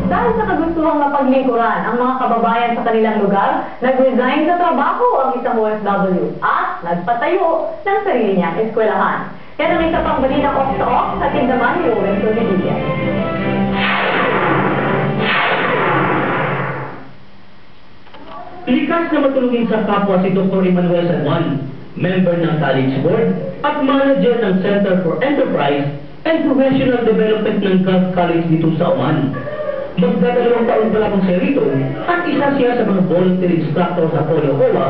Dahil sa kagustuhang mapaglingkuran ang mga kababayan sa kanilang lugar, nag-resign sa trabaho ang isang OFW at nagpatayo ng sarili niyang eskwelahan. Yan ang isa pang balitang off sa off, hatid naman ni Owen Solidilla. Likas na matulungin sa kapwa si Dr. Emmanuel San Juan, member ng College Board at manager ng Center for Enterprise and Professional Development ng Gulf College dito sa Oman. Magdadalawang taon pa lamang siya rito at isa siya sa mga volunteer instructor sa Poliocoa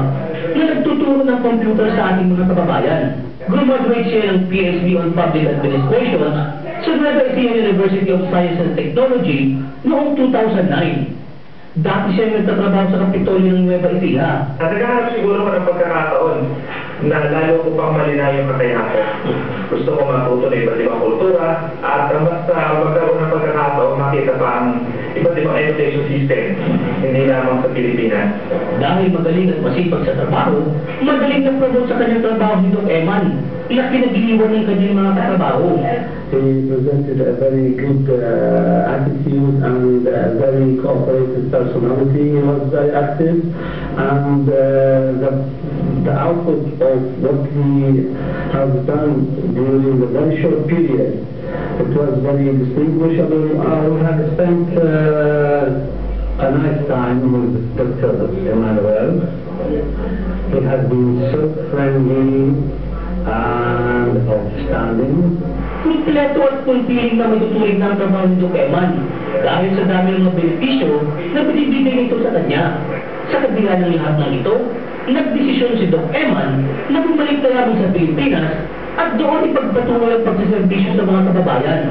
na nagtuturo ng computer sa ating mga kababayan. Graduate siya ng PhD on Public Administration sa Nueva Ecija University of Science and Technology noong 2009. Dati siya nagtatrabaho sa Kapitolyo ng Nueva Ecija. Naghahanap siguro ko ng pagkakataon na lalo ko pang malinaw yung kakayahan ko. Gusto ko matuto ng iba't ibang kultura at basta magkaroon ng pagkakataon makita pa ang iba't ibang education system, hindi lamang sa Pilipinas. Dahil magaling at masipag sa trabaho, magaling na promote sa kanyang trabaho ni Doc Eman na pinag-iwan ng kanyang mga katrabaho. He presented a very good attitude and a very cooperative personality. He was very active, and the output of what he has done during a very short period, it was very distinguishable. We have spent a nice time with Dr. Emmanuel. He has been so friendly and outstanding. Kumpleto at fulfilling na matutuwid ng trabaho ni Doc Eman dahil sa dami ng mga benepisyo na binibigay nito sa kanya. Sa kabila ng lahat ng ito, nagdesisyon si Doc Eman na bumalik na lamang sa Pilipinas at doon ipagpatuloy ang pagsiservisyo sa mga kababayan.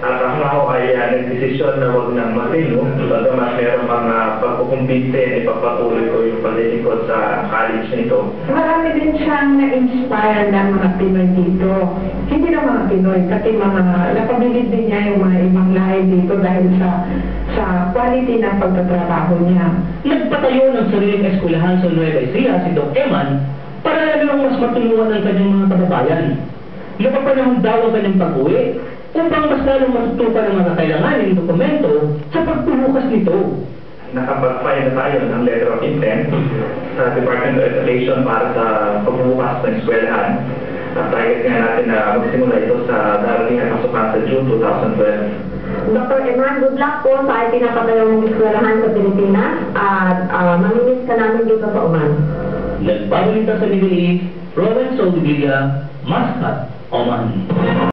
At ang ako ay nagdesisyon na huwag nang matino, bagamat meron mga pagkukumbinse, ipagpatuloy ko yung paglilingkod sa college nito. Marami din siyang na-inspire ng mga Pinoy dito. Hindi na mga Pinoy, kasi mga napabilid din niya yung mga ibang lahi dito dahil sa quality ng pagtatrabaho niya. Nagpatayo ng sariling eskwelahan sa Nueva Ecija si Doc Eman para lalong mas matulungan ang kanyang mga kababayan. Napapanahon daw ang kanyang pag-uwi upang mas lalong matutupan ang mga kailanganin dokumento sa pagbubukas nito. Nakapag-file na tayo ng letter of intent sa Department of Education para sa pagbubukas ng eskwelahan. At target nga natin na magsimula ito sa darating na pasukan sa June 2012. Dr. Eman, good luck po sa ating pinapatayong eskwelahan sa Pilipinas at mamimiss ka namin dito sa Oman. Nagbabalita sa Middle East, Rowan Solidilla, Muscat, Oman.